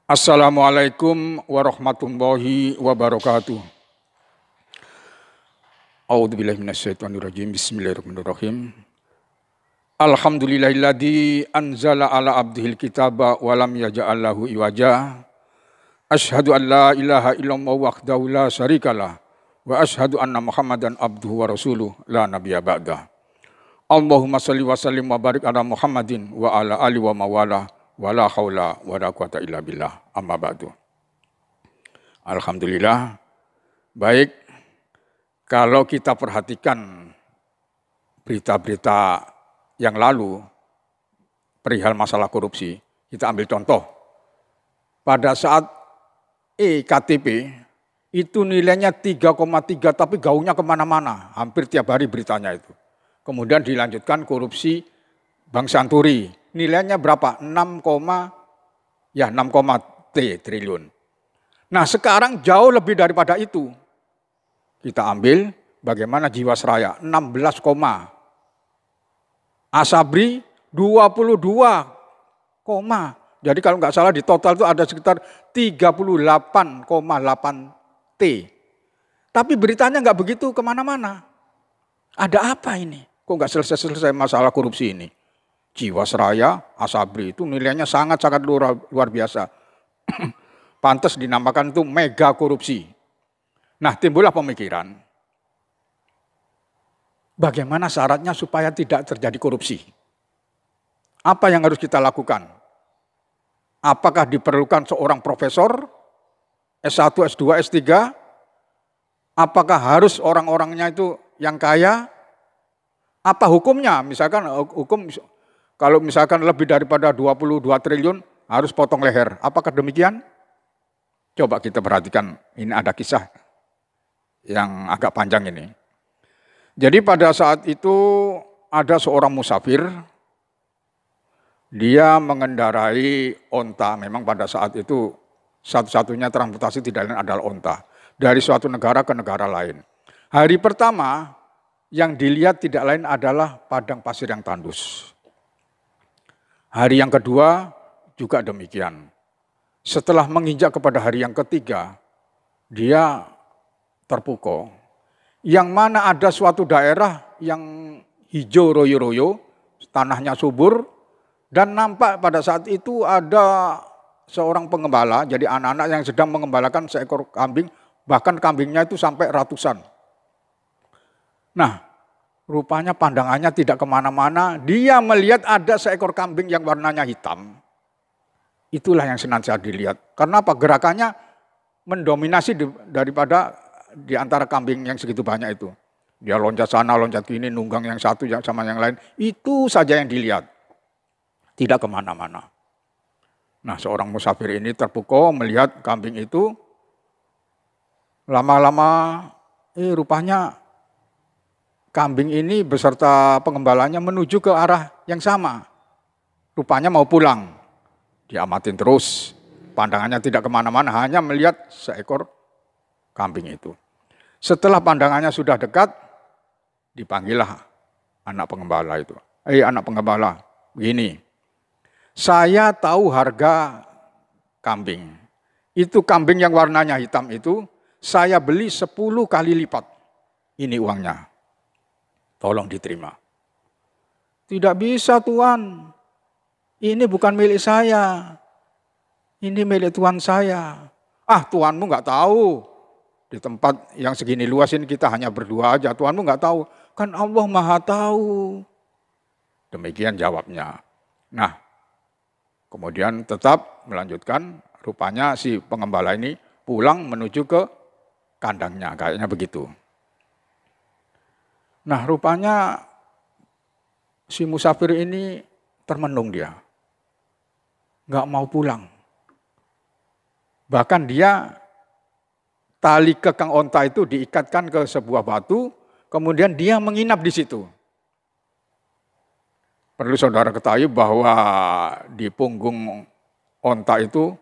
Assalamualaikum warahmatullahi wabarakatuh. A'udzubillahi minasyaitonirrajim. Bismillahirrahmanirrahim. Alhamdulillahilladzi anzala ala abdihil kitaba wa lam yaj'al lahu iwaja. Asyhadu an la ilaha illallah wahdahu la syarikalah wa asyhadu anna Muhammadan abduhu wa rasuluh la nabiyya ba'da. Allahumma shalli wa sallim wa barik ala Muhammadin wa ala alihi wa mawala. Wala haula wala quwata illa billah, amma ba'du. Alhamdulillah, baik kalau kita perhatikan berita-berita yang lalu perihal masalah korupsi, kita ambil contoh. Pada saat EKTP itu nilainya 3,3 tapi gaungnya kemana-mana, hampir tiap hari beritanya itu. Kemudian dilanjutkan korupsi Bank Santuri. Nilainya berapa? 6, triliun. Nah sekarang jauh lebih daripada itu. Kita ambil bagaimana Jiwasraya 16, Asabri 22, jadi kalau nggak salah di total itu ada sekitar 38,8 T. Tapi beritanya nggak begitu kemana-mana. Ada apa ini? Kok nggak selesai-selesai masalah korupsi ini? Jiwasraya, Asabri itu nilainya sangat-sangat luar biasa. Pantas dinamakan itu mega korupsi. Nah timbullah pemikiran, bagaimana syaratnya supaya tidak terjadi korupsi? Apa yang harus kita lakukan? Apakah diperlukan seorang profesor, S1, S2, S3? Apakah harus orang-orangnya itu yang kaya? Apa hukumnya? Misalkan hukum, kalau misalkan lebih daripada 22 triliun harus potong leher. Apakah demikian? Coba kita perhatikan, ini ada kisah yang agak panjang ini. Jadi pada saat itu ada seorang musafir, dia mengendarai onta. Memang pada saat itu satu-satunya transportasi tidak lain adalah onta. Dari suatu negara ke negara lain. Hari pertama yang dilihat tidak lain adalah padang pasir yang tandus. Hari yang kedua juga demikian. Setelah menginjak kepada hari yang ketiga, dia terpukau. Yang mana ada suatu daerah yang hijau royo-royo, tanahnya subur, dan nampak pada saat itu ada seorang pengembala, jadi anak-anak yang sedang mengembalakan seekor kambing, bahkan kambingnya itu sampai ratusan. Nah, rupanya pandangannya tidak kemana-mana, dia melihat ada seekor kambing yang warnanya hitam. Itulah yang senantiasa dilihat. Karena apa? Gerakannya mendominasi daripada di antara kambing yang segitu banyak itu. Dia loncat sana, loncat sini, nunggang yang satu sama yang lain. Itu saja yang dilihat. Tidak kemana-mana. Nah seorang musafir ini terpukau melihat kambing itu. Lama-lama rupanya kambing ini beserta pengembalanya menuju ke arah yang sama. Rupanya mau pulang. Diamatin terus. Pandangannya tidak kemana-mana, hanya melihat seekor kambing itu. Setelah pandangannya sudah dekat, dipanggillah anak pengembala itu. Anak pengembala, begini. Saya tahu harga kambing. Itu kambing yang warnanya hitam itu, saya beli 10 kali lipat. Ini uangnya. Tolong diterima. Tidak bisa Tuan, ini bukan milik saya, ini milik Tuan saya. Ah Tuanmu nggak tahu, di tempat yang segini luas ini kita hanya berdua aja, Tuanmu nggak tahu, kan Allah Maha tahu. Demikian jawabnya. Nah, kemudian tetap melanjutkan, rupanya si pengembala ini pulang menuju ke kandangnya, kayaknya begitu. Nah rupanya si musafir ini termenung dia. Nggak mau pulang. Bahkan dia tali kekang onta itu diikatkan ke sebuah batu, kemudian dia menginap di situ. Perlu saudara ketahui bahwa di punggung onta itu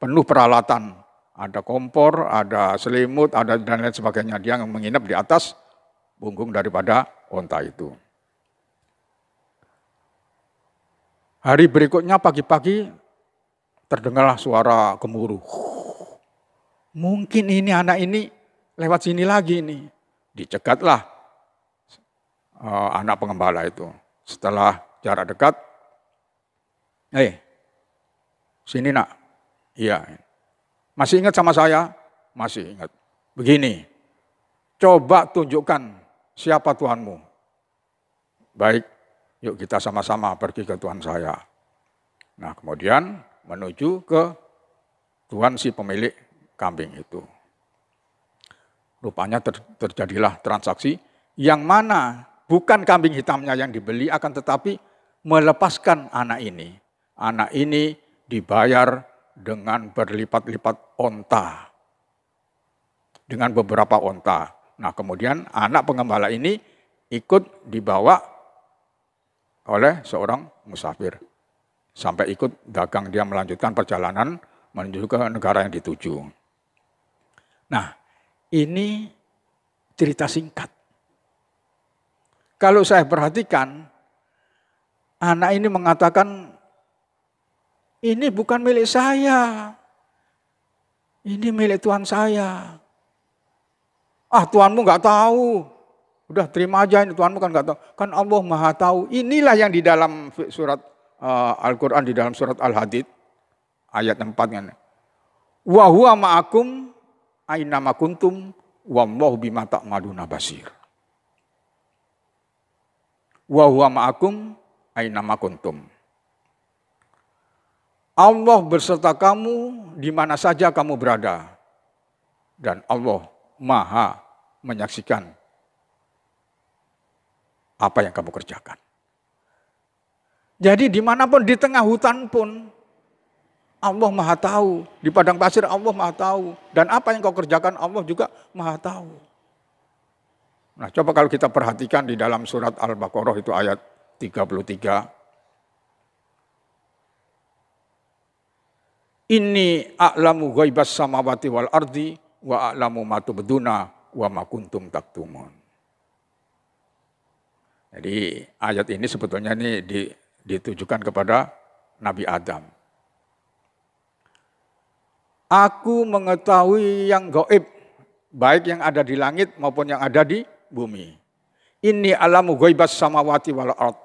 penuh peralatan. Ada kompor, ada selimut, ada dan lain sebagainya. Dia menginap di atas punggung daripada onta itu. Hari berikutnya pagi-pagi terdengarlah suara gemuruh. Mungkin ini anak ini lewat sini lagi nih. Dicegatlah anak pengembala itu. Setelah jarak dekat, sini nak. Iya. Masih ingat sama saya? Masih ingat. Begini, coba tunjukkan siapa Tuhanmu. Baik, yuk kita sama-sama pergi ke Tuhan saya. Nah kemudian menuju ke Tuhan si pemilik kambing itu. Rupanya terjadilah transaksi yang mana bukan kambing hitamnya yang dibeli, akan tetapi melepaskan anak ini. Anak ini dibayar dengan berlipat-lipat onta. Dengan beberapa onta. Nah kemudian anak pengembala ini ikut dibawa oleh seorang musafir. Sampai ikut dagang, dia melanjutkan perjalanan menuju ke negara yang dituju. Nah ini cerita singkat. Kalau saya perhatikan, anak ini mengatakan, ini bukan milik saya. Ini milik Tuhan saya. Tuhanmu nggak tahu. Udah terima aja, ini Tuhanmu kan nggak tahu. Kan Allah Maha tahu. Inilah yang di dalam surat Al-Quran, di dalam surat Al-Hadid, ayat 4. Wa huwa ma'akum aina ma kuntum wallahu bima ta'maluna basir. Wa huwa ma'akum aina ma kuntum. Allah berserta kamu di mana saja kamu berada. Dan Allah Maha menyaksikan apa yang kamu kerjakan. Jadi dimanapun, di tengah hutan pun Allah Maha tahu. Di padang pasir Allah Maha tahu. Dan apa yang kau kerjakan Allah juga Maha tahu. Nah coba kalau kita perhatikan di dalam surat Al-Baqarah itu ayat 33. Inni a'lamu ghaibas samawati wal ardi wa a'lamu ma tubduna wa ma kuntum taktumun. Jadi ayat ini sebetulnya ini ditujukan kepada Nabi Adam. Aku mengetahui yang gaib, baik yang ada di langit maupun yang ada di bumi. Inni a'lamu ghaibas samawati wal ard.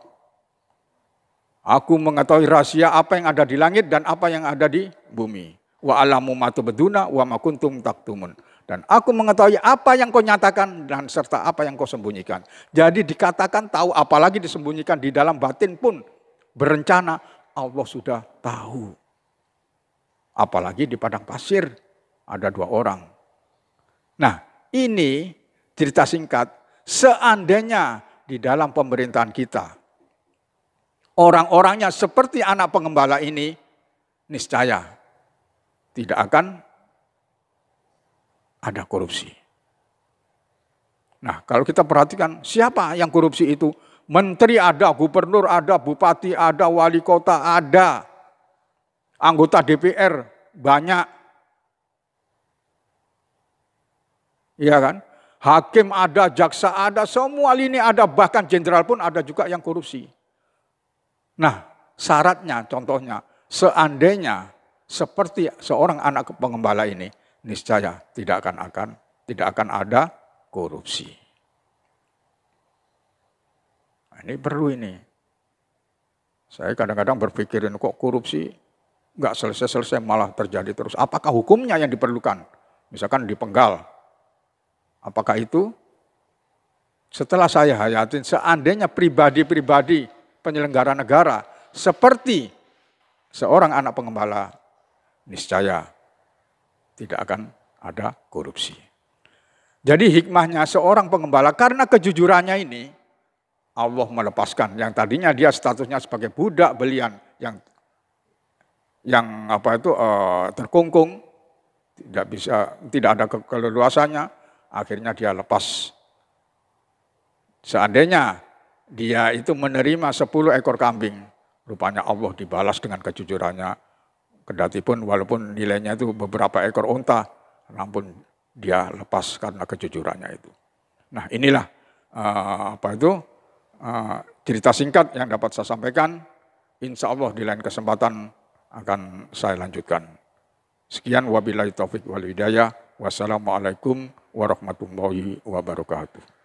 Aku mengetahui rahasia apa yang ada di langit dan apa yang ada di bumi. Wa alamu ma tubduna wa ma kuntum taktumun. Dan aku mengetahui apa yang kau nyatakan dan serta apa yang kau sembunyikan. Jadi dikatakan tahu, apalagi disembunyikan di dalam batin pun berencana, Allah sudah tahu. Apalagi di padang pasir ada 2 orang. Nah ini cerita singkat, seandainya di dalam pemerintahan kita orang-orangnya seperti anak pengembala ini, niscaya tidak akan ada korupsi. Nah, kalau kita perhatikan siapa yang korupsi itu? Menteri ada, gubernur ada, bupati ada, wali kota ada, anggota DPR banyak. Iya kan? Hakim ada, jaksa ada, semua lini ada, bahkan jenderal pun ada juga yang korupsi. Nah, syaratnya contohnya, seandainya seperti seorang anak pengembala ini, niscaya tidak akan ada korupsi. Nah, ini perlu ini. Saya kadang-kadang berpikirin kok korupsi nggak selesai-selesai malah terjadi terus. Apakah hukumnya yang diperlukan? Misalkan dipenggal. Apakah itu? Setelah saya hayatin, seandainya pribadi-pribadi penyelenggara negara seperti seorang anak pengembala, niscaya tidak akan ada korupsi. Jadi hikmahnya seorang pengembala karena kejujurannya ini, Allah melepaskan yang tadinya dia statusnya sebagai budak belian yang terkungkung, tidak ada keleluasannya, akhirnya dia lepas. Seandainya dia itu menerima 10 ekor kambing, rupanya Allah dibalas dengan kejujurannya. Kedatipun walaupun nilainya itu beberapa ekor unta, namun dia lepas karena kejujurannya itu. Nah inilah cerita singkat yang dapat saya sampaikan. Insya Allah di lain kesempatan akan saya lanjutkan. Sekian wabillahi taufik wal hidayah. Wassalamualaikum warahmatullahi wabarakatuh.